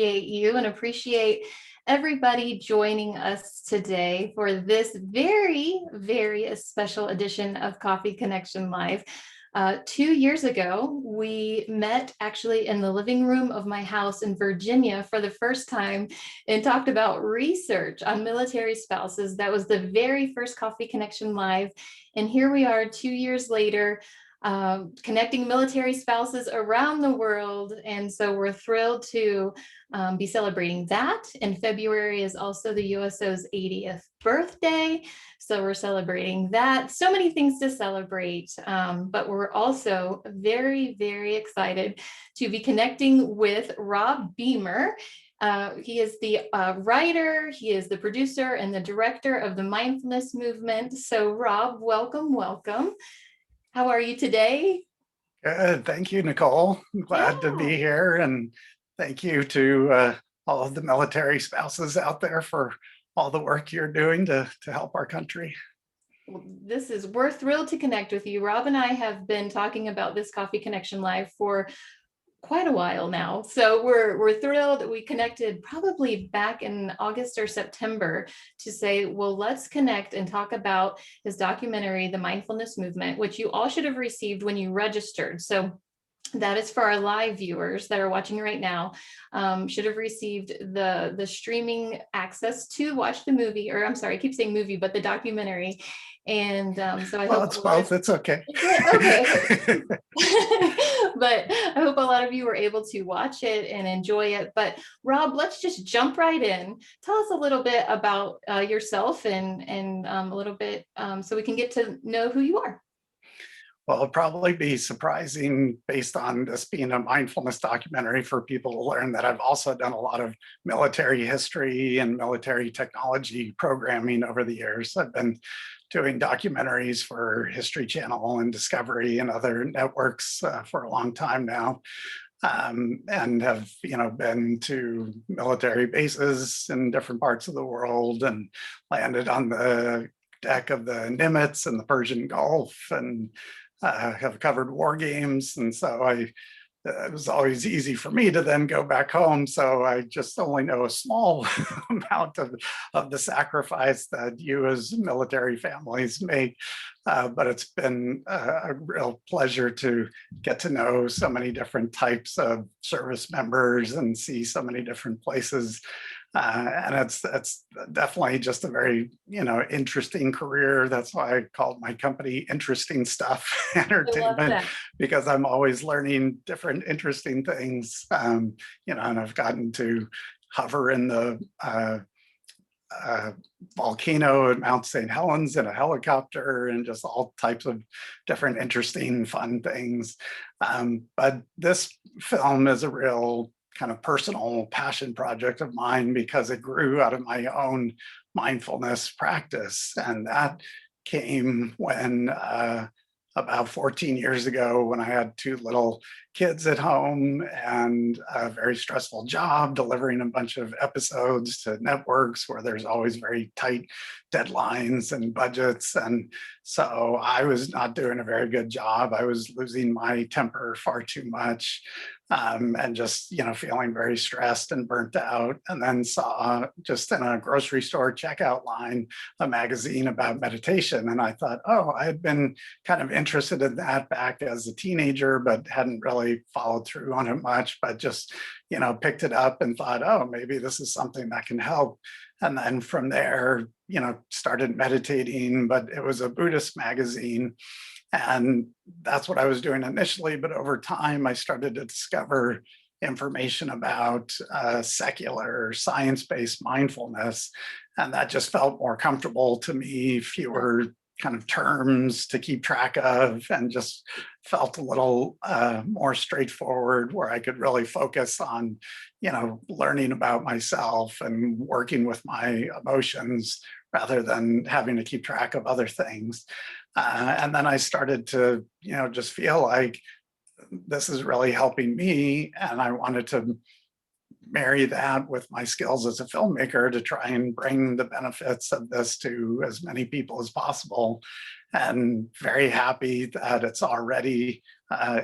You and appreciate everybody joining us today for this very, very special edition of Coffee Connection Live. 2 years ago, we met actually in the living room of my house in Virginia for the first time and talked about research on military spouses. That was the very first Coffee Connection Live. And here we are 2 years later, connecting military spouses around the world. And so we're thrilled to be celebrating that. In February is also the USO's 80th birthday. So we're celebrating that. So many things to celebrate, but we're also very, very excited to be connecting with Rob Beemer. He is the writer, he is the producer and the director of the Mindfulness Movement. So Rob, welcome, welcome. How are you today? Good. Thank you, Nicole. I'm glad to be here. And thank you to all of the military spouses out there for all the work you're doing to help our country. Well, we're thrilled to connect with you. Rob and I have been talking about this Coffee Connection Live for quite a while now. So we're thrilled. We connected probably back in August or September to say, well, let's connect and talk about his documentary, The Mindfulness Movement, which you all should have received when you registered. So that is for our live viewers that are watching right now, should have received the streaming access to watch the movie, or I'm sorry, I keep saying movie, but the documentary. And so I hope it's both. It's okay. Okay. But I hope a lot of you were able to watch it and enjoy it. But Rob, let's just jump right in. Tell us a little bit about yourself and a little bit so we can get to know who you are. Well, it'll probably be surprising based on this being a mindfulness documentary for people to learn that I've also done a lot of military history and military technology programming over the years. I've been doing documentaries for History Channel and Discovery and other networks for a long time now. And have been to military bases in different parts of the world and landed on the deck of the Nimitz and the Persian Gulf and have covered war games. And so it was always easy for me to then go back home. So I just only know a small amount of the sacrifice that you as military families make. But it's been a real pleasure to get to know so many different types of service members and see so many different places. And it's definitely just a very, interesting career. That's why I called my company Interesting Stuff Entertainment, because I'm always learning different interesting things. And I've gotten to hover in the volcano at Mount St. Helens in a helicopter and just all types of different interesting, fun things. But this film is a real kind of personal passion project of mine because it grew out of my own mindfulness practice. And that came when about 14 years ago, when I had 2 little kids at home and a very stressful job delivering a bunch of episodes to networks where there's always very tight deadlines and budgets. And so I was not doing a very good job. I was losing my temper far too much. And just, feeling very stressed and burnt out. And then saw just in a grocery store checkout line, a magazine about meditation. And I thought, oh, I had been kind of interested in that back as a teenager, but hadn't really followed through on it much, but just, picked it up and thought, oh, maybe this is something that can help. And then from there, started meditating, but it was a Buddhist magazine. And that's what I was doing initially. But over time, I started to discover information about secular science-based mindfulness. And that just felt more comfortable to me, fewer kind of terms to keep track of, and just felt a little more straightforward, where I could really focus on, learning about myself and working with my emotions rather than having to keep track of other things. And then I started to, just feel like this is really helping me. And I wanted to marry that with my skills as a filmmaker to try and bring the benefits of this to as many people as possible. and very happy that it's already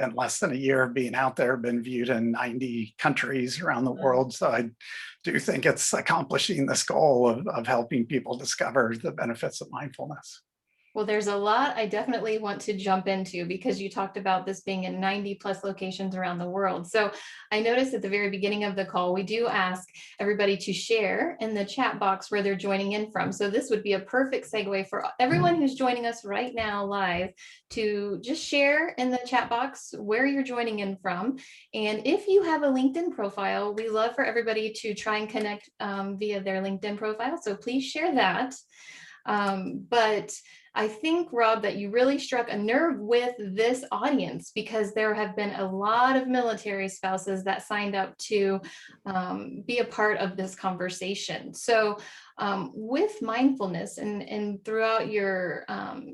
in less than a year of being out there, been viewed in 90 countries around the world. So I do think it's accomplishing this goal of helping people discover the benefits of mindfulness. Well, there's a lot I definitely want to jump into because you talked about this being in 90 plus locations around the world. So I noticed at the very beginning of the call, we do ask everybody to share in the chat box where they're joining in from. So this would be a perfect segue for everyone who's joining us right now live to just share in the chat box where you're joining in from. And if you have a LinkedIn profile, we love for everybody to try and connect via their LinkedIn profile. So please share that. But I think, Rob, that you really struck a nerve with this audience because there have been a lot of military spouses that signed up to be a part of this conversation. So with mindfulness and throughout your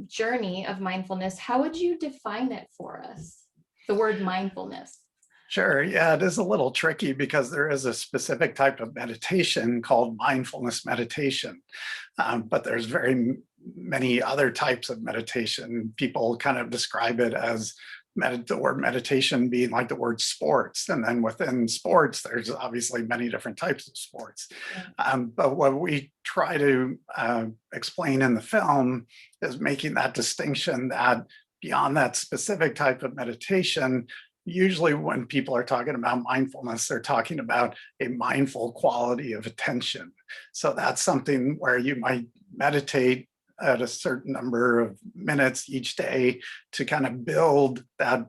journey of mindfulness, how would you define it for us? The word mindfulness. Sure. Yeah, it is a little tricky because there is a specific type of meditation called mindfulness meditation. But there's very many other types of meditation. People kind of describe it as the word meditation being like the word sports. And then within sports, there's obviously many different types of sports. But what we try to explain in the film is making that distinction that beyond that specific type of meditation, usually when people are talking about mindfulness, they're talking about a mindful quality of attention. So that's something where you might meditate at a certain number of minutes each day to kind of build that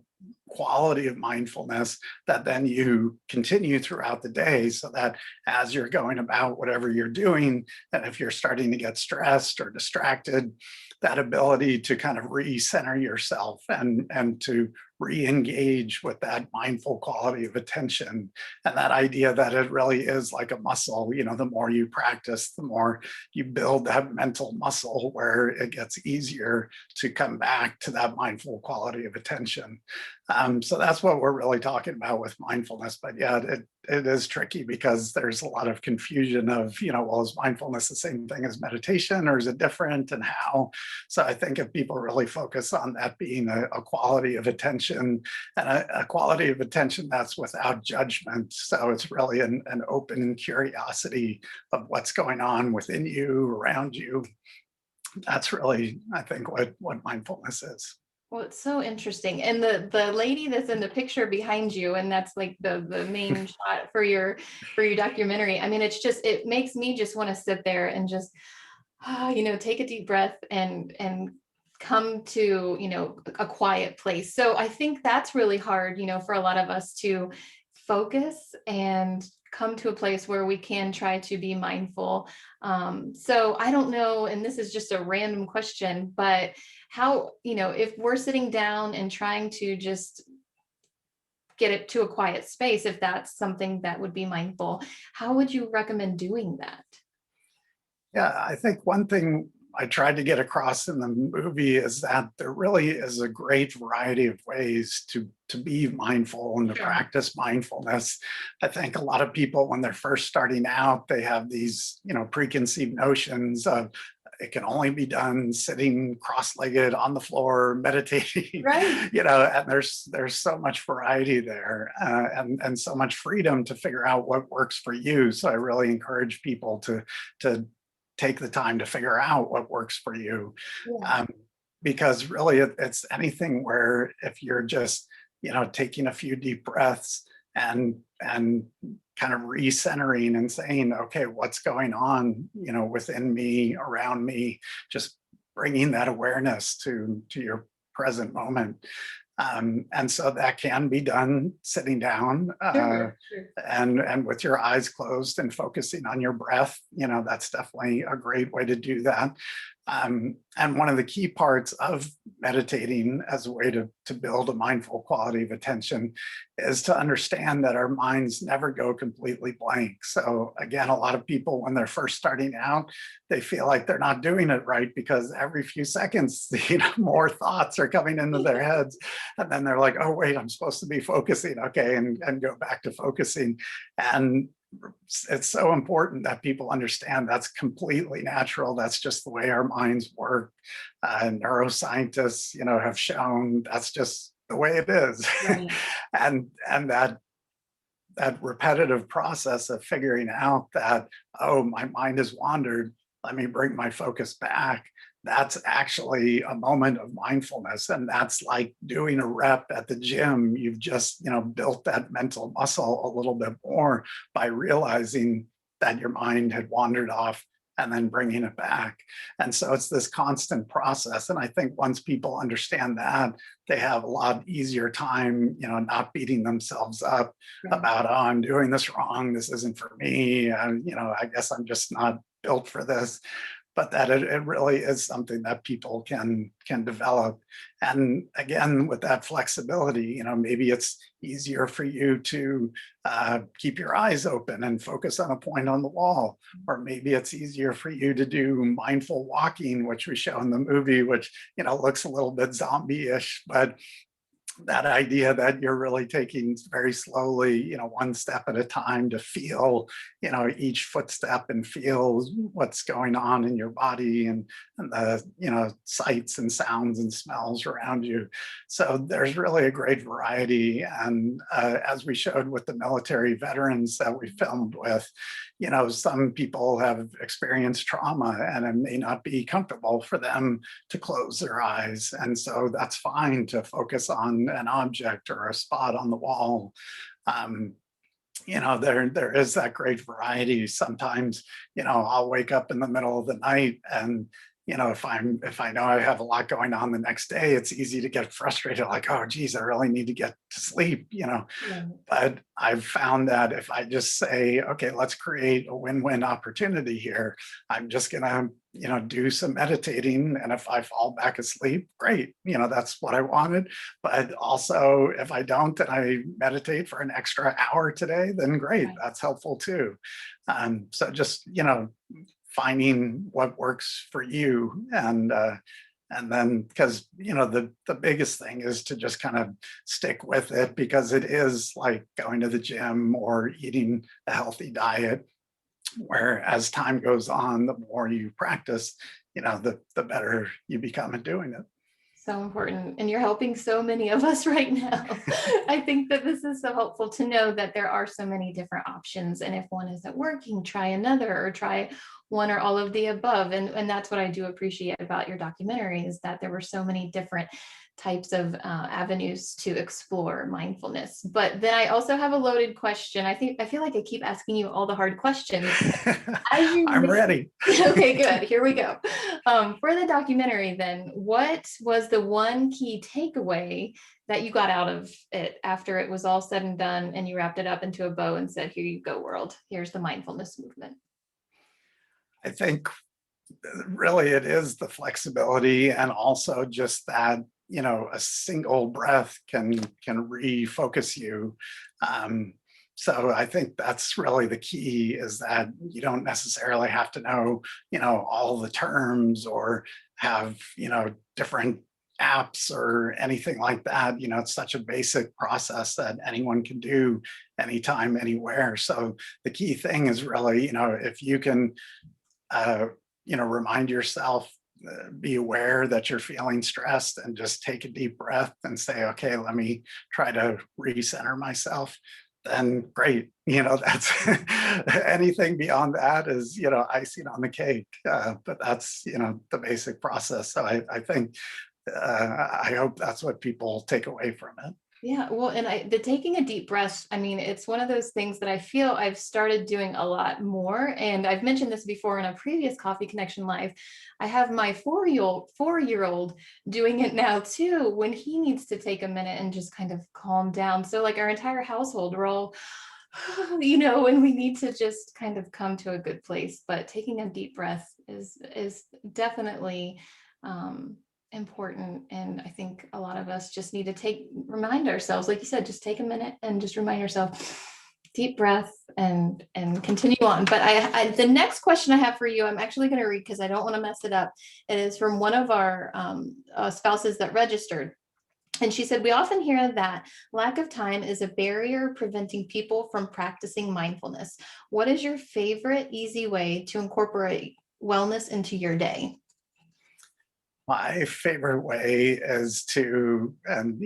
quality of mindfulness that then you continue throughout the day, so that as you're going about whatever you're doing, and if you're starting to get stressed or distracted, that ability to kind of recenter yourself and to re-engage with that mindful quality of attention, and that idea that it really is like a muscle. The more you practice, the more you build that mental muscle where it gets easier to come back to that mindful quality of attention. So that's what we're really talking about with mindfulness. But yeah, it is tricky because there's a lot of confusion of, well, is mindfulness the same thing as meditation or is it different, and how? So I think if people really focus on that being a quality of attention, and a quality of attention that's without judgment. So it's really an open curiosity of what's going on within you, around you. That's really, I think, what mindfulness is. Well, it's so interesting. And the lady that's in the picture behind you, and that's like the main shot for your documentary. I mean, it makes me just want to sit there and just, take a deep breath and come to, a quiet place. So I think that's really hard, for a lot of us to focus and come to a place where we can try to be mindful. So I don't know, and this is just a random question, but how, if we're sitting down and trying to just get it to a quiet space, if that's something that would be mindful, how would you recommend doing that? Yeah, I think one thing I tried to get across in the movie is that there really is a great variety of ways to be mindful and to Sure. practice mindfulness. I think a lot of people, when they're first starting out, they have these, preconceived notions of it can only be done sitting cross-legged on the floor, meditating, Right. and there's so much variety there, and so much freedom to figure out what works for you. So I really encourage people to take the time to figure out what works for you. Yeah. Because really it's anything where if you're just, taking a few deep breaths and kind of recentering and saying, okay, what's going on, within me, around me, just bringing that awareness to your present moment. And so that can be done sitting down, Sure. and with your eyes closed and focusing on your breath. That's definitely a great way to do that. And one of the key parts of meditating as a way to build a mindful quality of attention is to understand that our minds never go completely blank. So again, a lot of people, when they're first starting out, they feel like they're not doing it right because every few seconds, more thoughts are coming into their heads. And then they're like, oh, wait, I'm supposed to be focusing. Okay. And go back to focusing. And it's so important that people understand that's completely natural. That's just the way our minds work. Neuroscientists, have shown that's just the way it is. Right. And that repetitive process of figuring out that, oh, my mind has wandered, let me bring my focus back. That's actually a moment of mindfulness. And that's like doing a rep at the gym. You've just, built that mental muscle a little bit more by realizing that your mind had wandered off and then bringing it back. And so it's this constant process. And I think once people understand that, they have a lot easier time, not beating themselves up about, oh, I'm doing this wrong. This isn't for me. I guess I'm just not built for this. But that it really is something that people can develop. And again, with that flexibility, maybe it's easier for you to keep your eyes open and focus on a point on the wall. Or maybe it's easier for you to do mindful walking, which we show in the movie, which, looks a little bit zombie-ish, but that idea that you're really taking very slowly, one step at a time to feel, each footstep and feel what's going on in your body and the, sights and sounds and smells around you. So there's really a great variety. And as we showed with the military veterans that we filmed with, some people have experienced trauma and it may not be comfortable for them to close their eyes. And so that's fine to focus on an object or a spot on the wall. There is that great variety. Sometimes, I'll wake up in the middle of the night and, if I know I have a lot going on the next day, it's easy to get frustrated, like, oh, geez, I really need to get to sleep, Yeah. But I've found that if I just say, okay, let's create a win-win opportunity here, I'm just gonna, do some meditating. And if I fall back asleep, great, that's what I wanted. But also if I don't and I meditate for an extra hour today, then great, Right. that's helpful too. So just, finding what works for you. And then because the biggest thing is to just kind of stick with it, because it is like going to the gym or eating a healthy diet, where as time goes on, the more you practice, the better you become at doing it. So important. And you're helping so many of us right now. I think that this is so helpful to know that there are so many different options. And if one isn't working, try another or try one or all of the above. And that's what I do appreciate about your documentary, is that there were so many different types of avenues to explore mindfulness. But then I also have a loaded question. I feel like I keep asking you all the hard questions. I'm ready. Okay, good. Here we go. For the documentary, then, what was the one key takeaway that you got out of it after it was all said and done and you wrapped it up into a bow and said, here you go, world. Here's the mindfulness movement. I think really it is the flexibility, and also just that, a single breath can refocus you. So I think that's really the key, is that you don't necessarily have to know, all the terms or have, different apps or anything like that. It's such a basic process that anyone can do anytime, anywhere. So the key thing is really, if you can, remind yourself, be aware that you're feeling stressed and just take a deep breath and say, okay, let me try to recenter myself, then great. That's anything beyond that is, icing on the cake. But that's, the basic process. So I think, I hope that's what people take away from it. Yeah, well, and the taking a deep breath, I mean, it's one of those things that I feel I've started doing a lot more. And I've mentioned this before in a previous Coffee Connection Live. I have my four-year-old doing it now too, when he needs to take a minute and just kind of calm down. So like our entire household, we're all, when we need to just kind of come to a good place. But taking a deep breath is definitely important. And I think a lot of us just need to remind ourselves, like you said, just take a minute and just remind yourself, deep breath, and continue on. But the next question I have for you, I'm actually going to read because I don't want to mess it up. It is from one of our spouses that registered. And she said, we often hear that lack of time is a barrier preventing people from practicing mindfulness. What is your favorite easy way to incorporate wellness into your day? My favorite way is to, and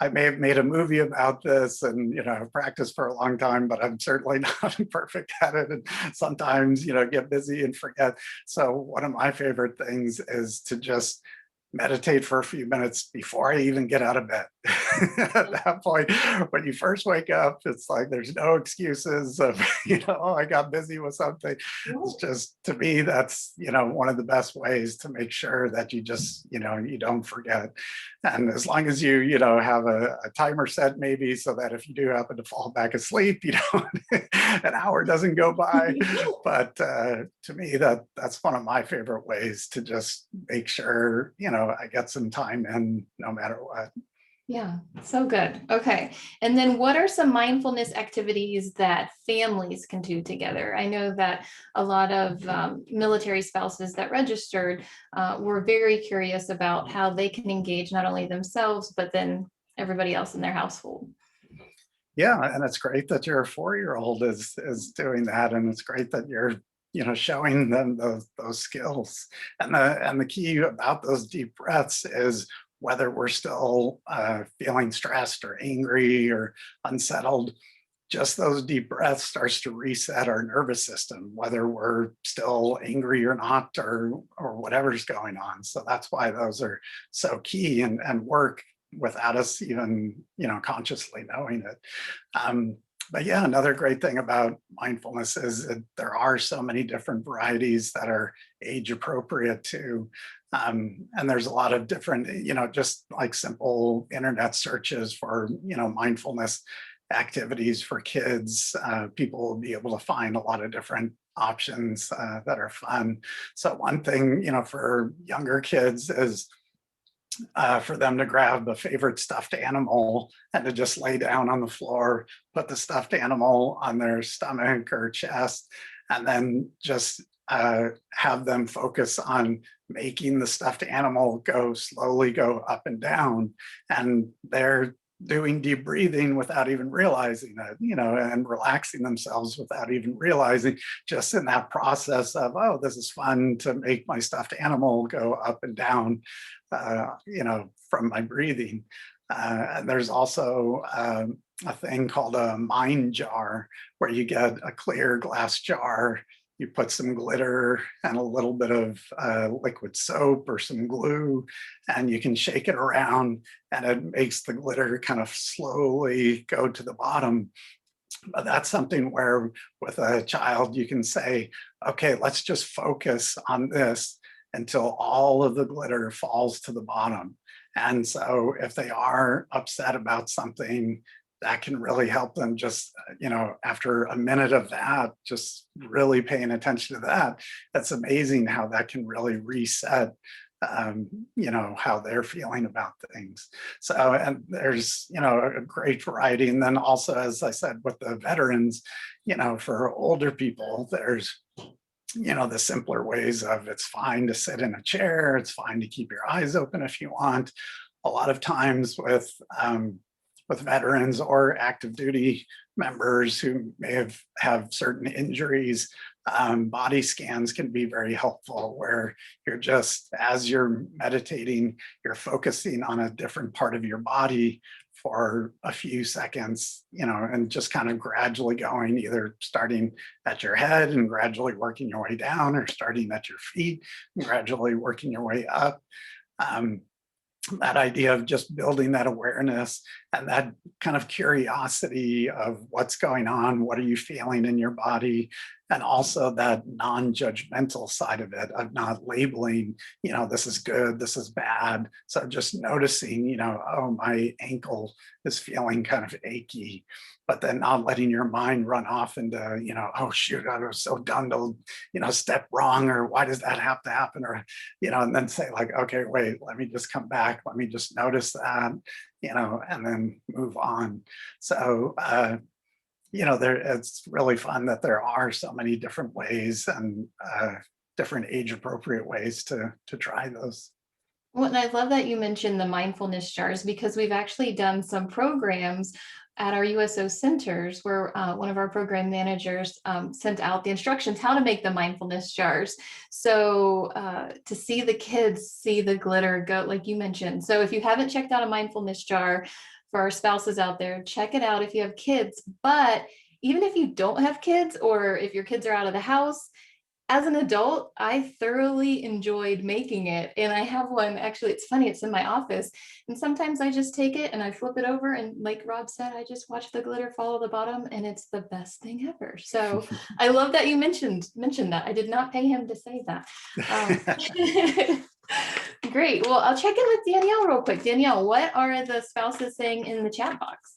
I may have made a movie about this, and I've practiced for a long time, but I'm certainly not perfect at it, and sometimes get busy and forget. So one of my favorite things is to just meditate for a few minutes before I even get out of bed. At that point, when you first wake up, it's like there's no excuses of, oh, I got busy with something. It's just, to me, that's, one of the best ways to make sure that you just, you don't forget. And as long as you have a timer set, maybe, so that if you do happen to fall back asleep, an hour doesn't go by. But to me, that's one of my favorite ways to just make sure, I get some time in no matter what. Yeah, so good. Okay. And then what are some mindfulness activities that families can do together? I know that a lot of military spouses that registered were very curious about how they can engage not only themselves, but then everybody else in their household. Yeah, and it's great that your 4-year-old is doing that, and it's great that you're showing them those skills. And the key about those deep breaths is whether we're still feeling stressed or angry or unsettled, just those deep breaths starts to reset our nervous system, whether we're still angry or not, or whatever's going on. So that's why those are so key, and work without us even consciously knowing it. Um, but yeah, another great thing about mindfulness is that there are so many different varieties that are age appropriate too. And there's a lot of different, just like simple internet searches for, mindfulness activities for kids. People will be able to find a lot of different options that are fun. So one thing, for younger kids is for them to grab a favorite stuffed animal and to just lay down on the floor, put the stuffed animal on their stomach or chest, and then just have them focus on making the stuffed animal slowly go up and down. And they're doing deep breathing without even realizing it, and relaxing themselves without even realizing, just in that process of, oh, this is fun to make my stuffed animal go up and down, from my breathing. And there's also a thing called a mind jar, where you get a clear glass jar, you put some glitter and a little bit of liquid soap or some glue, and you can shake it around, and it makes the glitter kind of slowly go to the bottom. But that's something where with a child, you can say, okay, let's just focus on this until all of the glitter falls to the bottom. And so if they are upset about something, that can really help them just, after a minute of that, just really paying attention to that. It's amazing how that can really reset, how they're feeling about things. So, and there's, a great variety. And then also, as I said, with the veterans, for older people, there's the simpler ways of, it's fine to sit in a chair, it's fine to keep your eyes open if you want. A lot of times with veterans or active duty members who may have certain injuries, body scans can be very helpful, where you're just, as you're meditating, you're focusing on a different part of your body for a few seconds, and just kind of gradually going, either starting at your head and gradually working your way down, or starting at your feet and gradually working your way up. That idea of just building that awareness and that kind of curiosity of what's going on, what are you feeling in your body, and also that non-judgmental side of it, of not labeling, this is good, this is bad. So just noticing, oh, my ankle is feeling kind of achy, but then not letting your mind run off into, oh shoot, I was so dumb to, step wrong, or why does that have to happen, or, and then say like, okay, wait, let me just come back, let me just notice that, and then move on. So, it's really fun that there are so many different ways, and different age appropriate ways to try those. Well, and I love that you mentioned the mindfulness jars, because we've actually done some programs at our USO centers where one of our program managers sent out the instructions how to make the mindfulness jars. So to see the kids see the glitter go, like you mentioned. So if you haven't checked out a mindfulness jar for our spouses out there, check it out if you have kids. But even if you don't have kids, or if your kids are out of the house, as an adult, I thoroughly enjoyed making it. And I have one, actually, it's funny, it's in my office. And sometimes I just take it and I flip it over. And like Rob said, I just watch the glitter fall to the bottom, and it's the best thing ever. So I love that you mentioned that. I did not pay him to say that. Great. Well, I'll check in with Danielle real quick. Danielle, what are the spouses saying in the chat box?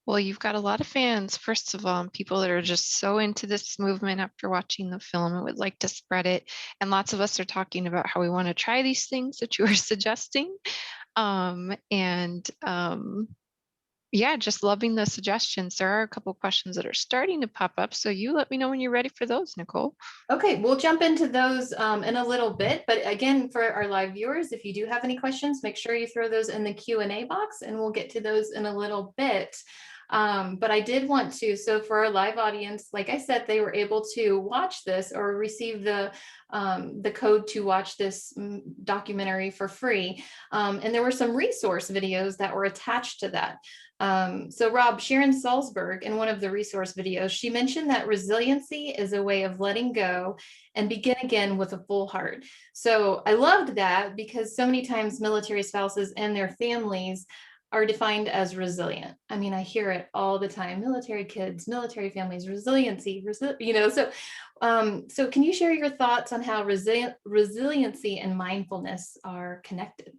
Well, you've got a lot of fans, first of all, and people that are just so into this movement after watching the film and would like to spread it. And lots of us are talking about how we want to try these things that you are suggesting. Yeah, just loving the suggestions. There are a couple of questions that are starting to pop up. So you let me know when you're ready for those, Nicole. Okay, we'll jump into those in a little bit. But again, for our live viewers, if you do have any questions, make sure you throw those in the Q&A box, and we'll get to those in a little bit. But I did want to, so for our live audience, like I said, they were able to watch this or receive the code to watch this documentary for free. And there were some resource videos that were attached to that. So Rob, Sharon Salzberg, in one of the resource videos, she mentioned that resiliency is a way of letting go and begin again with a full heart. So I loved that, because so many times military spouses and their families are defined as resilient. I mean, I hear it all the time: military kids, military families, resiliency, so can you share your thoughts on how resiliency and mindfulness are connected?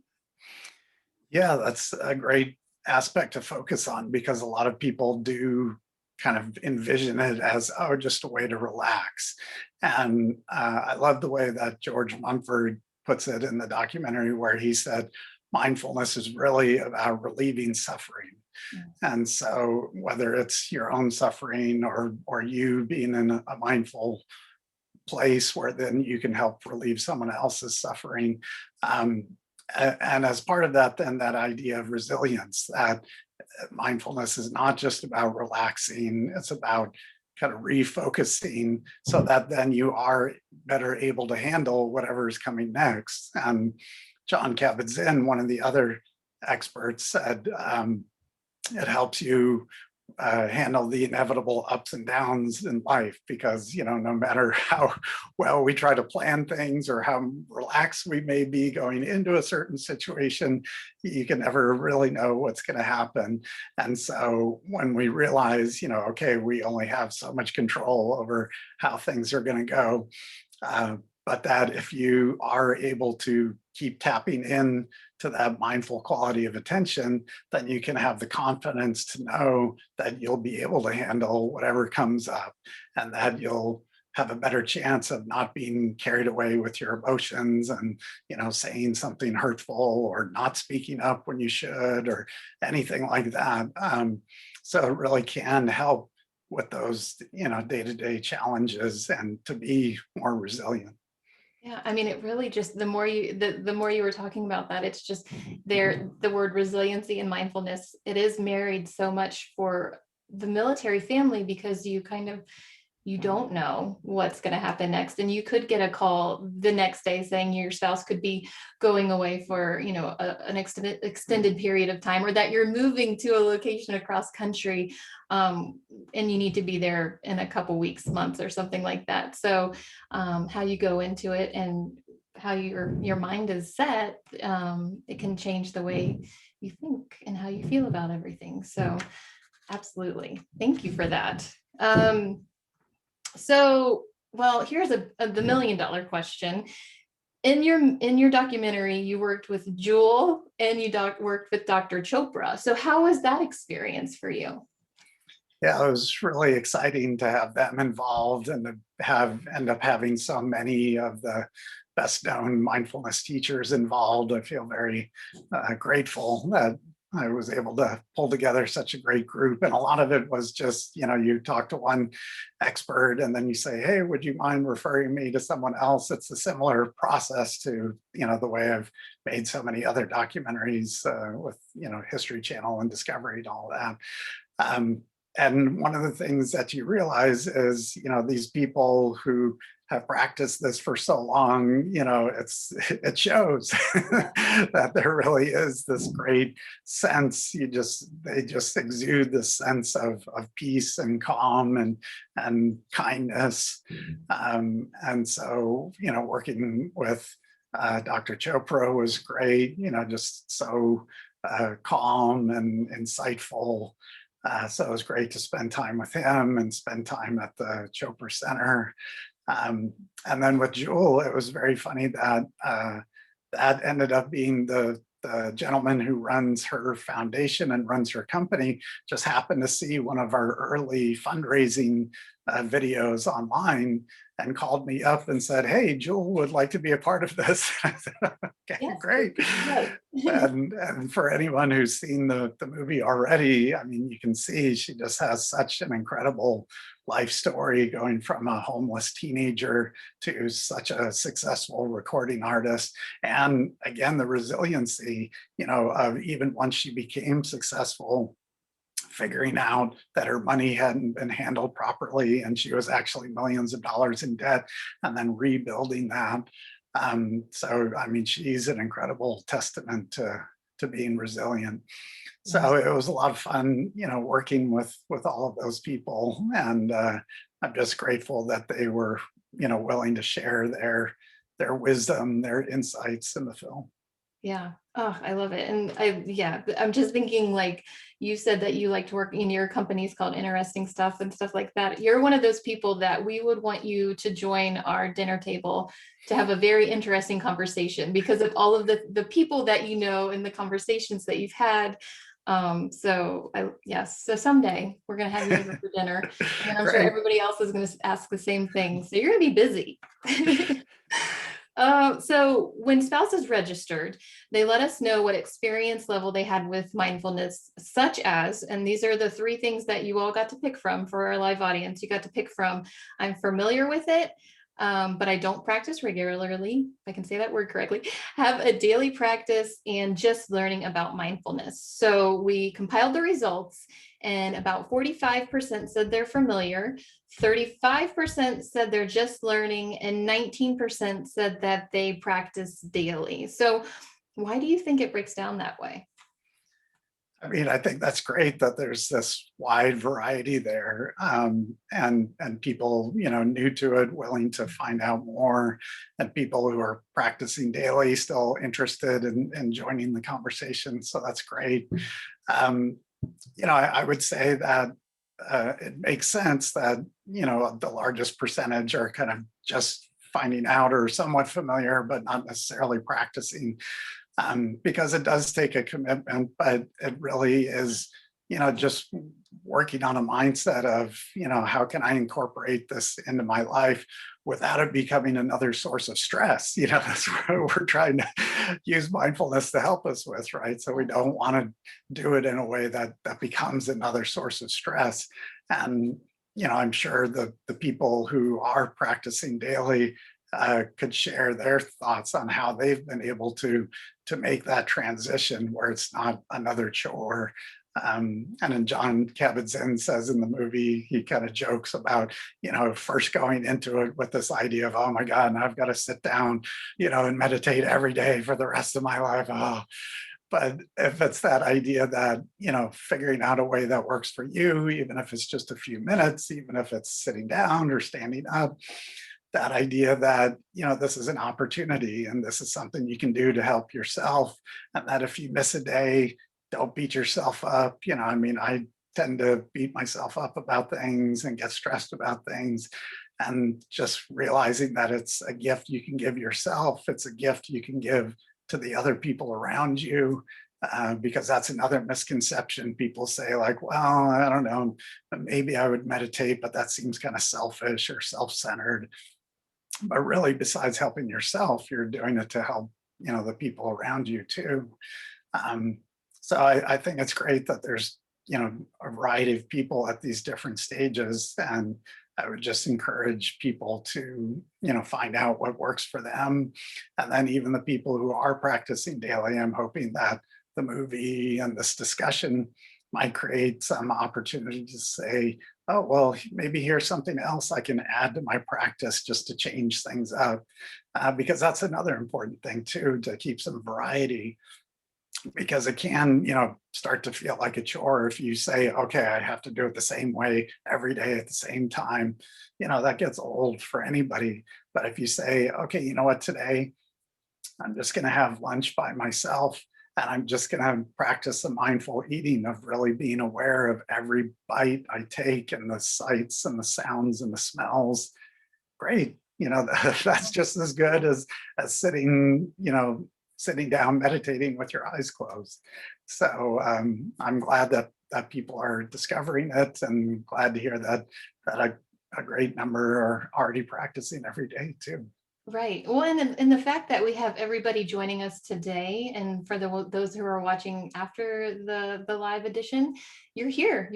Yeah, that's a great aspect to focus on, because a lot of people do kind of envision it as, oh, just a way to relax. And I love the way that George Mumford puts it in the documentary, where he said mindfulness is really about relieving suffering. Yes. And so whether it's your own suffering, or you being in a mindful place where then you can help relieve someone else's suffering. And as part of that, then that idea of resilience, that mindfulness is not just about relaxing, it's about kind of refocusing, so that then you are better able to handle whatever is coming next. And Jon Kabat-Zinn, one of the other experts, said it helps you handle the inevitable ups and downs in life, because no matter how well we try to plan things or how relaxed we may be going into a certain situation, you can never really know what's going to happen. And so when we realize, okay, we only have so much control over how things are going to go, but that if you are able to keep tapping in to that mindful quality of attention, then you can have the confidence to know that you'll be able to handle whatever comes up, and that you'll have a better chance of not being carried away with your emotions and saying something hurtful, or not speaking up when you should, or anything like that. So it really can help with those day-to-day challenges, and to be more resilient. Yeah, I mean, it really just, the more you were talking about that, it's just there, the word resiliency and mindfulness, it is married so much for the military family, because you don't know what's going to happen next. And you could get a call the next day saying your spouse could be going away for, an extended period of time, or that you're moving to a location across country, and you need to be there in a couple weeks, months, or something like that. So how you go into it and how your mind is set, it can change the way you think and how you feel about everything. So absolutely. Thank you for that. So, well, here's the $1 million question. In your documentary, you worked with Jewel, and you worked with Dr. Chopra. So how was that experience for you? Yeah, it was really exciting to have them involved, and to end up having so many of the best known mindfulness teachers involved. I feel very grateful that I was able to pull together such a great group. And a lot of it was just, you talk to one expert and then you say, hey, would you mind referring me to someone else? It's a similar process to, the way I've made so many other documentaries with, History Channel and Discovery and all that. And one of the things that you realize is, these people who have practiced this for so long, it shows that there really is this great sense. They just exude this sense of peace and calm and kindness. And so, working with Dr. Chopra was great, just so calm and insightful. So it was great to spend time with him and spend time at the Chopra Center. And then with Jewel, it was very funny that that ended up being the gentleman who runs her foundation and runs her company just happened to see one of our early fundraising videos online and called me up and said, hey, Jewel would like to be a part of this. I said, okay, yes, great. And for anyone who's seen the movie already, I mean, you can see she just has such an incredible life story, going from a homeless teenager to such a successful recording artist. And again, the resiliency, of even once she became successful, figuring out that her money hadn't been handled properly and she was actually millions of dollars in debt, and then rebuilding that. So, I mean, she's an incredible testament to being resilient. So it was a lot of fun, working with all of those people. And I'm just grateful that they were, willing to share their wisdom, their insights in the film. Yeah. Oh, I love it. And I'm just thinking, like you said, that you like to work in your companies called Interesting Stuff and stuff like that. You're one of those people that we would want you to join our dinner table to have a very interesting conversation because of all of the people that and the conversations that you've had. So someday we're going to have you over for dinner, and I'm sure everybody else is going to ask the same thing. So you're going to be busy. So when spouses registered, they let us know what experience level they had with mindfulness, such as, and these are the 3 things that you all got to pick from for our live audience. You got to pick from, I'm familiar with it, but I don't practice regularly, if I can say that word correctly, have a daily practice, and just learning about mindfulness. So we compiled the results, and about 45% said they're familiar, 35% said they're just learning, and 19% said that they practice daily. So why do you think it breaks down that way? I mean, I think that's great that there's this wide variety there, and people, new to it, willing to find out more, and people who are practicing daily still interested in joining the conversation. So that's great. I would say that it makes sense that, the largest percentage are kind of just finding out or somewhat familiar, but not necessarily practicing. Because it does take a commitment, but it really is, just working on a mindset of, how can I incorporate this into my life without it becoming another source of stress? That's what we're trying to use mindfulness to help us with, right? So we don't want to do it in a way that becomes another source of stress. And, I'm sure the people who are practicing daily could share their thoughts on how they've been able to make that transition where it's not another chore. And then Jon Kabat-Zinn says in the movie, he kind of jokes about, first going into it with this idea of, oh my God, and I've got to sit down, and meditate every day for the rest of my life. Oh. But if it's that idea that, figuring out a way that works for you, even if it's just a few minutes, even if it's sitting down or standing up, that idea that, this is an opportunity and this is something you can do to help yourself. And that if you miss a day, don't beat yourself up. I tend to beat myself up about things and get stressed about things. And just realizing that it's a gift you can give yourself. It's a gift you can give to the other people around you. Because that's another misconception. People say like, well, I don't know, maybe I would meditate, but that seems kind of selfish or self-centered. But really, besides helping yourself, you're doing it to help, the people around you too. So I think it's great that there's, a variety of people at these different stages. And I would just encourage people to, find out what works for them. And then even the people who are practicing daily, I'm hoping that the movie and this discussion might create some opportunity to say, oh, well, maybe here's something else I can add to my practice just to change things up. Because that's another important thing too, to keep some variety, because it can, start to feel like a chore if you say, okay, I have to do it the same way every day at the same time. That gets old for anybody. But if you say, okay, you know what, today I'm just going to have lunch by myself, and I'm just going to practice the mindful eating of really being aware of every bite I take and the sights and the sounds and the smells. Great. That's just as good as sitting down meditating with your eyes closed. So I'm glad that people are discovering it, and glad to hear that a great number are already practicing every day too. Right. Well, and the fact that we have everybody joining us today, and for those who are watching after the live edition, you're here.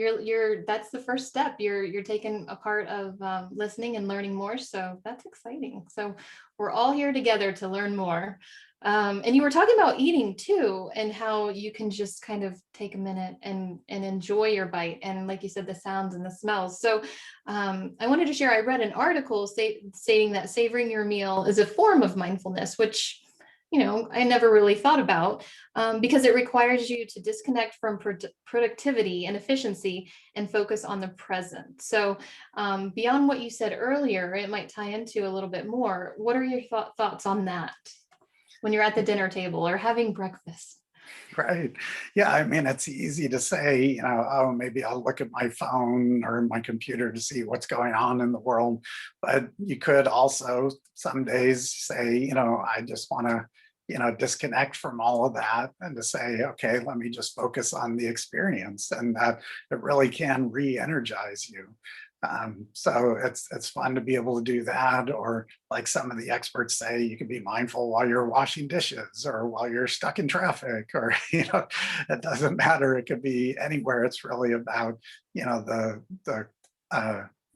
That's the first step. You're taking a part of listening and learning more. So that's exciting. So we're all here together to learn more. And you were talking about eating too, and how you can just kind of take a minute and enjoy your bite, and like you said, the sounds and the smells. So I wanted to share, I read an article stating that savoring your meal is a form of mindfulness, which, I never really thought about, because it requires you to disconnect from productivity and efficiency and focus on the present. So beyond what you said earlier, it might tie into a little bit more. What are your thoughts on that when you're at the dinner table or having breakfast? Right. Yeah. I mean, it's easy to say, oh, maybe I'll look at my phone or my computer to see what's going on in the world. But you could also some days say, I just want to, disconnect from all of that, and to say, okay, let me just focus on the experience. And that it really can re-energize you. So it's fun to be able to do that. Or like some of the experts say, you can be mindful while you're washing dishes or while you're stuck in traffic, or it doesn't matter. It could be anywhere. It's really about the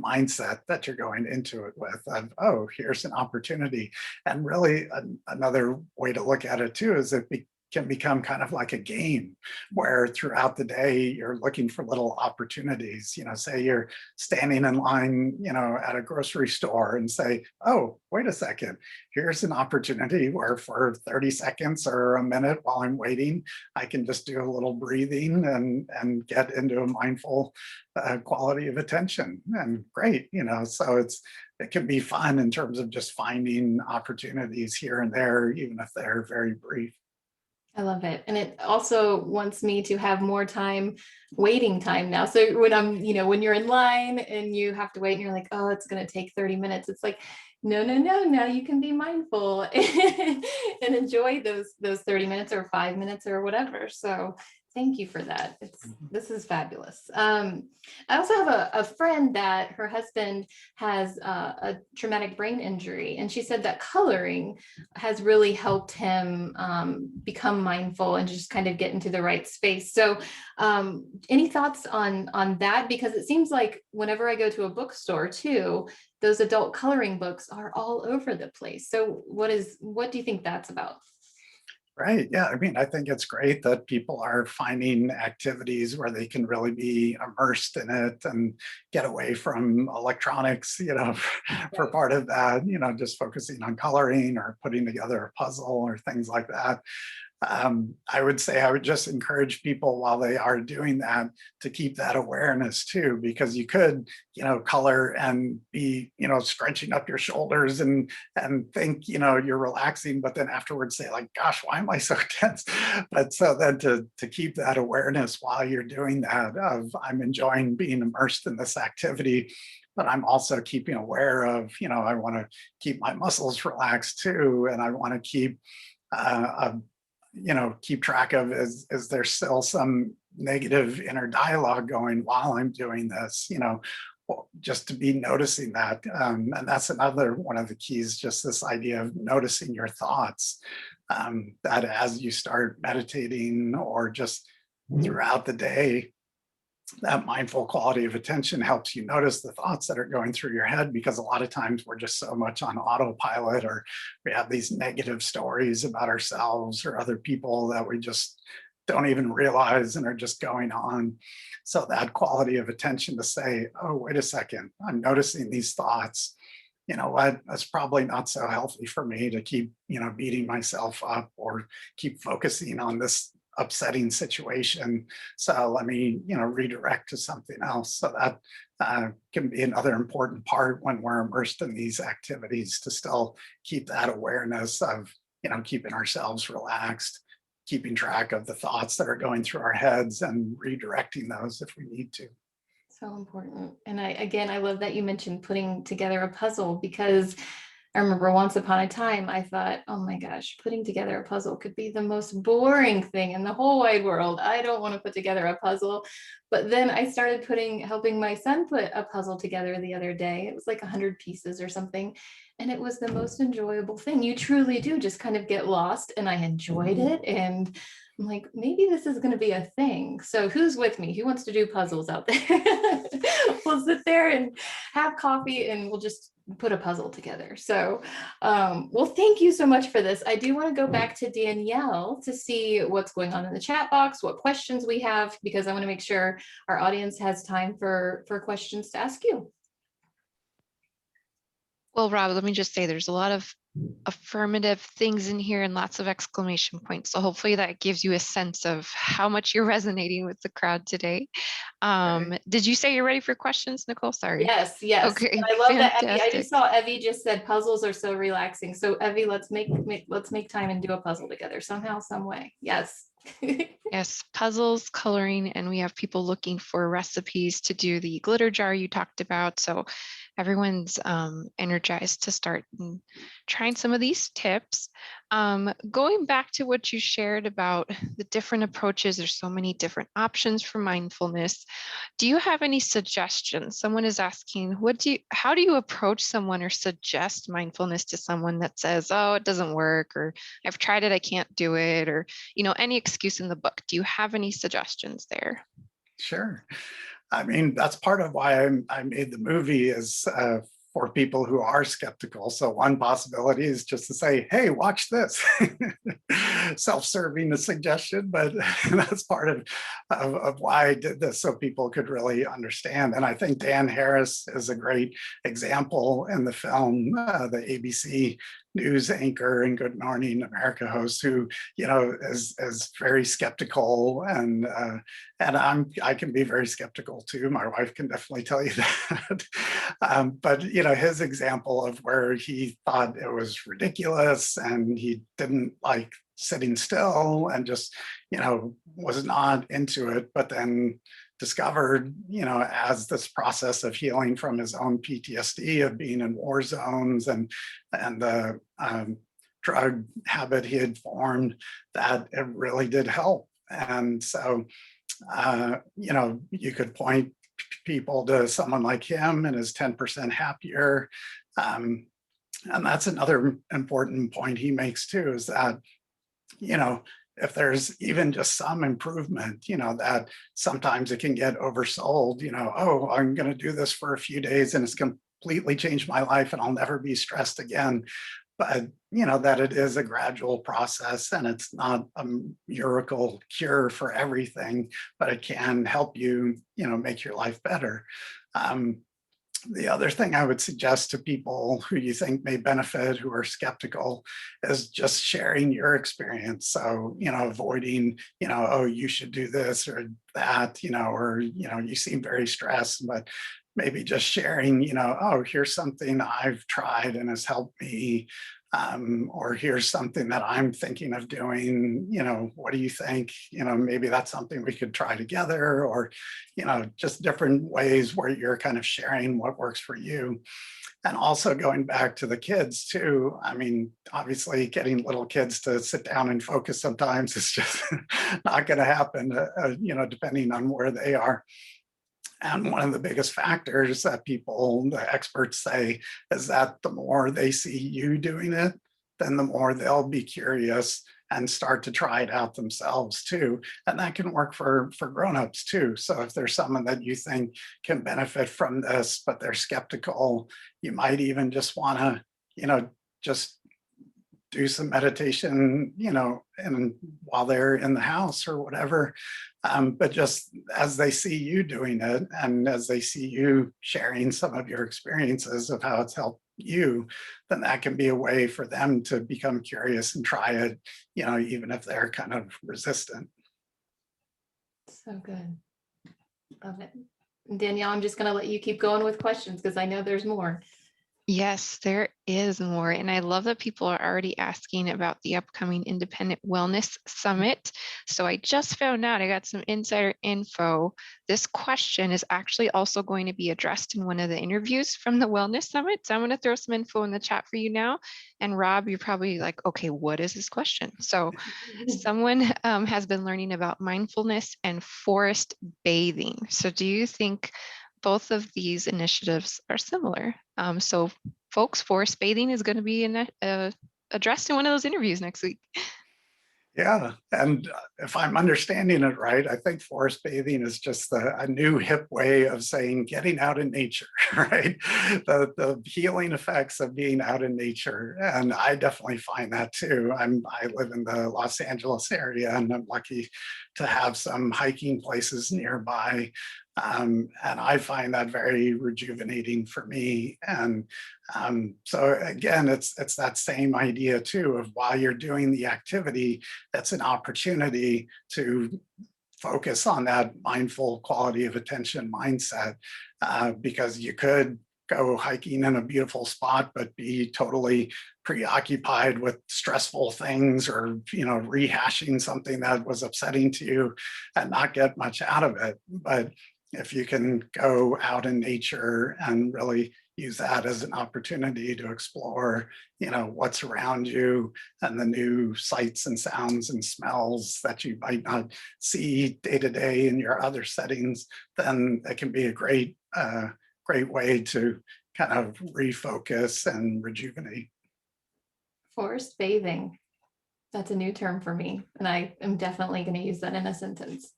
mindset that you're going into it with, of, oh, here's an opportunity. And really another way to look at it too is it can become kind of like a game, where throughout the day you're looking for little opportunities. Say you're standing in line, at a grocery store, and say, oh, wait a second, here's an opportunity where for 30 seconds or a minute while I'm waiting, I can just do a little breathing and get into a mindful quality of attention. And great, so it can be fun in terms of just finding opportunities here and there, even if they're very brief. I love it. And it also wants me to have more waiting time now. So when you're in line and you have to wait and you're like, oh, it's going to take 30 minutes. It's like, no, now you can be mindful and enjoy those 30 minutes or 5 minutes or whatever. So thank you for that. This is fabulous. I also have a friend that her husband has a traumatic brain injury, and she said that coloring has really helped him become mindful and just kind of get into the right space. So any thoughts on that? Because it seems like whenever I go to a bookstore too, those adult coloring books are all over the place. So what do you think that's about? Right. Yeah. I mean, I think it's great that people are finding activities where they can really be immersed in it and get away from electronics, for part of that, just focusing on coloring or putting together a puzzle or things like that. I would say I would just encourage people while they are doing that to keep that awareness too, because you could, color and be, scrunching up your shoulders and think, you're relaxing, but then afterwards say like, gosh, why am I so tense? But so then to keep that awareness while you're doing that, of I'm enjoying being immersed in this activity, but I'm also keeping aware of, I want to keep my muscles relaxed too. And I want to keep, keep track of, is there still some negative inner dialogue going while I'm doing this, just to be noticing that. And that's another one of the keys, just this idea of noticing your thoughts, that as you start meditating or just throughout the day, that mindful quality of attention helps you notice the thoughts that are going through your head, because a lot of times we're just so much on autopilot, or we have these negative stories about ourselves or other people that we just don't even realize and are just going on. So that quality of attention to say, oh, wait a second, I'm noticing these thoughts. You know what, that's probably not so healthy for me to keep, beating myself up or keep focusing on this upsetting situation. So let me, redirect to something else. So that can be another important part when we're immersed in these activities, to still keep that awareness of, keeping ourselves relaxed, keeping track of the thoughts that are going through our heads and redirecting those if we need to. So important. And I love that you mentioned putting together a puzzle, because I remember once upon a time, I thought, oh my gosh, putting together a puzzle could be the most boring thing in the whole wide world. I don't want to put together a puzzle. But then I started helping my son put a puzzle together the other day. It was like 100 pieces or something. And it was the most enjoyable thing. You truly do just kind of get lost, and I enjoyed it. And I'm like, maybe this is going to be a thing. So who's with me? Who wants to do puzzles out there? We'll sit there and have coffee, and we'll just put a puzzle together. So, well, thank you so much for this. I do want to go back to Danielle to see what's going on in the chat box, what questions we have, because I want to make sure our audience has time for questions to ask you. Well, Rob, let me just say there's a lot of affirmative things in here and lots of exclamation points. So hopefully that gives you a sense of how much you're resonating with the crowd today. Did you say you're ready for questions, Nicole? Sorry. Yes, yes. Okay, And I love that Evie. I fantastic. just saw Evie just said puzzles are so relaxing. So Evie, let's make time and do a puzzle together somehow, some way. Yes. Yes, puzzles, coloring, and we have people looking for recipes to do the glitter jar you talked about. So everyone's energized to start trying some of these tips. Going back to what you shared about the different approaches, there's so many different options for mindfulness. Do you have any suggestions? Someone is asking, how do you approach someone or suggest mindfulness to someone that says, oh, it doesn't work, or I've tried it, I can't do it, or any excuse in the book? Do you have any suggestions there? Sure. I mean, that's part of why I made the movie, is for people who are skeptical. So one possibility is just to say, hey, watch this. Self-serving a suggestion, but that's part of why I did this, so people could really understand. And I think Dan Harris is a great example in the film, the ABC news anchor and Good Morning America host, who is very skeptical, and I can be very skeptical too. My wife can definitely tell you that. But his example of where he thought it was ridiculous, and he didn't like sitting still, and just was not into it, but then discovered, as this process of healing from his own PTSD of being in war zones and the drug habit he had formed, that it really did help. And so, you could point people to someone like him and his 10% happier. And that's another important point he makes too, is that, if there's even just some improvement, that sometimes it can get oversold, oh, I'm going to do this for a few days and it's completely changed my life and I'll never be stressed again. But, that it is a gradual process, and it's not a miracle cure for everything, but it can help you, make your life better. The other thing I would suggest to people who you think may benefit, who are skeptical, is just sharing your experience. So, avoiding, oh, you should do this or that, or, you seem very stressed, but maybe just sharing, oh, here's something I've tried and has helped me. Or here's something that I'm thinking of doing, what do you think? Maybe that's something we could try together, or, just different ways where you're kind of sharing what works for you. And also going back to the kids too. I mean, obviously getting little kids to sit down and focus sometimes is just not going to happen, depending on where they are. And one of the biggest factors that the experts say, is that the more they see you doing it, then the more they'll be curious and start to try it out themselves too. And that can work for grown-ups too. So if there's someone that you think can benefit from this, but they're skeptical, you might even just want to, just do some meditation, and while they're in the house or whatever. But just as they see you doing it, and as they see you sharing some of your experiences of how it's helped you, then that can be a way for them to become curious and try it, even if they're kind of resistant. So good. Love it. Danielle, I'm just going to let you keep going with questions because I know there's more. Yes, there is more. And I love that people are already asking about the upcoming Independent Wellness Summit. So I just found out, I got some insider info. This question is actually also going to be addressed in one of the interviews from the Wellness Summit. So I'm going to throw some info in the chat for you now. And Rob, you're probably like, okay, what is this question? So someone has been learning about mindfulness and forest bathing. So do you think both of these initiatives are similar? So folks, forest bathing is going to be addressed in one of those interviews next week. Yeah, and if I'm understanding it right, I think forest bathing is just a new hip way of saying getting out in nature, right? The healing effects of being out in nature, and I definitely find that too. I live in the Los Angeles area, and I'm lucky to have some hiking places nearby. And I find that very rejuvenating for me. And so again, it's that same idea too of while you're doing the activity, that's an opportunity to focus on that mindful quality of attention mindset, because you could go hiking in a beautiful spot, but be totally preoccupied with stressful things or, rehashing something that was upsetting to you and not get much out of it. But if you can go out in nature and really use that as an opportunity to explore, what's around you and the new sights and sounds and smells that you might not see day to day in your other settings, then it can be a great way to kind of refocus and rejuvenate. Forest bathing. That's a new term for me. And I am definitely going to use that in a sentence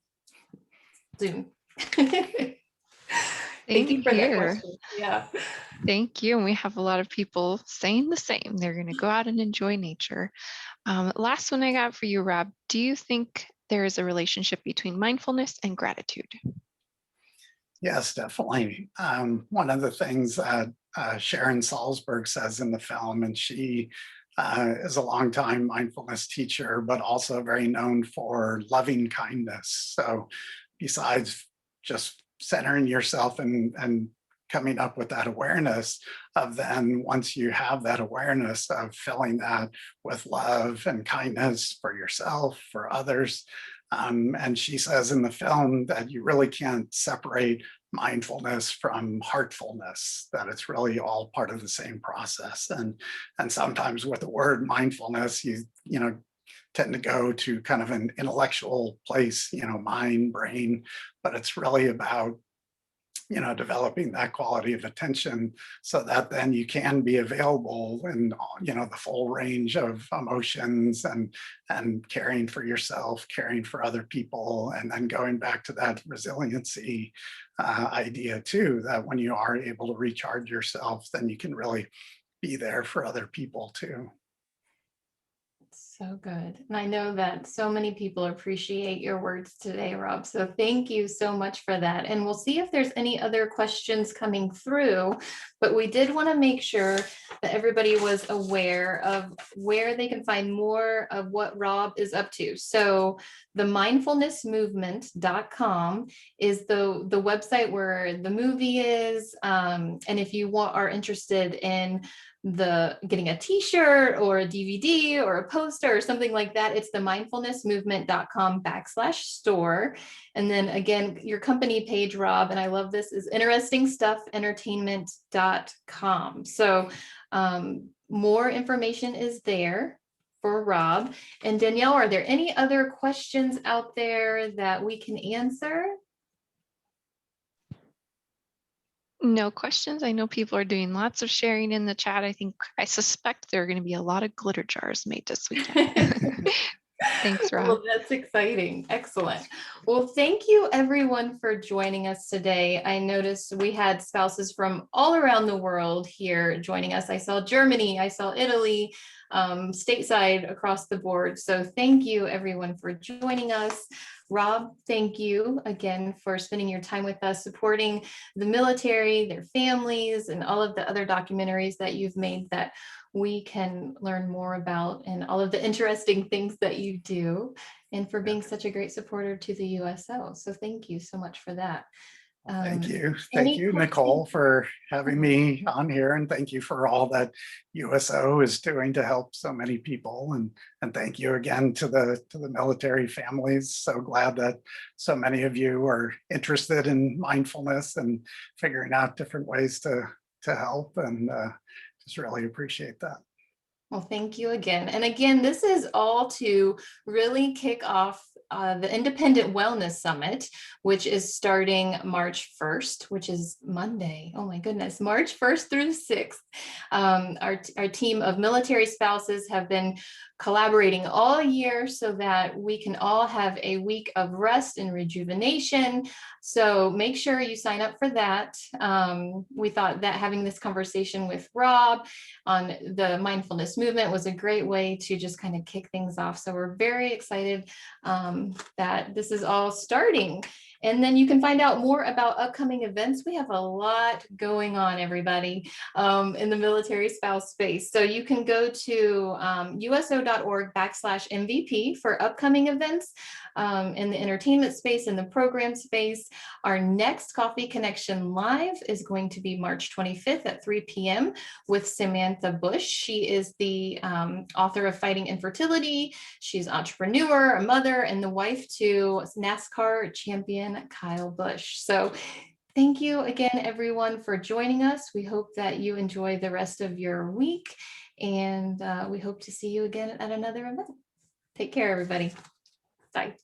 soon. Thank you for that question. Yeah. Thank you. And we have a lot of people saying the same. They're going to go out and enjoy nature. Last one I got for you, Rob. Do you think there is a relationship between mindfulness and gratitude? Yes, definitely. One of the things that Sharon Salzberg says in the film, and she is a longtime mindfulness teacher, but also very known for loving kindness. So besides just centering yourself and coming up with that awareness of then once you have that awareness of filling that with love and kindness for yourself, for others. And she says in the film that you really can't separate mindfulness from heartfulness, that it's really all part of the same process. And sometimes with the word mindfulness, you tend to go to kind of an intellectual place, mind, brain, but it's really about developing that quality of attention so that then you can be available in, the full range of emotions and caring for yourself, caring for other people, and then going back to that resiliency idea too, that when you are able to recharge yourself, then you can really be there for other people too. So good. And I know that so many people appreciate your words today, Rob. So thank you so much for that. And we'll see if there's any other questions coming through, but we did want to make sure that everybody was aware of where they can find more of what Rob is up to. So the mindfulnessmovement.com is the website where the movie is. And if you are interested in getting a t-shirt or a DVD or a poster or something like that, it's the mindfulnessmovement.com/store. And then again, your company page, Rob, and I love this, is interestingstufFentertainment.com. So more information is there for Rob. And Danielle, are there any other questions out there that we can answer? No questions. I know people are doing lots of sharing in the chat. I suspect there are going to be a lot of glitter jars made this weekend. Thanks, Rob. Well, that's exciting. Excellent. Well, thank you everyone for joining us today. I noticed we had spouses from all around the world here joining us. I saw Germany, I saw Italy, stateside across the board. So thank you everyone for joining us. Rob, thank you again for spending your time with us, supporting the military, their families, and all of the other documentaries that you've made that we can learn more about, and all of the interesting things that you do, and for being such a great supporter to the USO. So thank you so much for that. Thank you. Thank you, Nicole, for having me on here. And thank you for all that USO is doing to help so many people. And thank you again to the military families. So glad that so many of you are interested in mindfulness and figuring out different ways to help. And just really appreciate that. Well, thank you again. And again, this is all to really kick off the Independent Wellness Summit, which is starting March 1st, which is Monday. Oh my goodness, March 1st through the 6th. Our team of military spouses have been collaborating all year so that we can all have a week of rest and rejuvenation. So make sure you sign up for that. We thought that having this conversation with Rob on the mindfulness movement was a great way to just kind of kick things off. So we're very excited that this is all starting. And then you can find out more about upcoming events. We have a lot going on, everybody, in the military spouse space. So you can go to uso.org/MVP for upcoming events in the entertainment space, in the program space. Our next Coffee Connection Live is going to be March 25th at 3 p.m. with Samantha Bush. She is the author of Fighting Infertility. She's an entrepreneur, a mother, and the wife to NASCAR champion Kyle Busch. So thank you again, everyone, for joining us. We hope that you enjoy the rest of your week, and we hope to see you again at another event. Take care, everybody. Bye.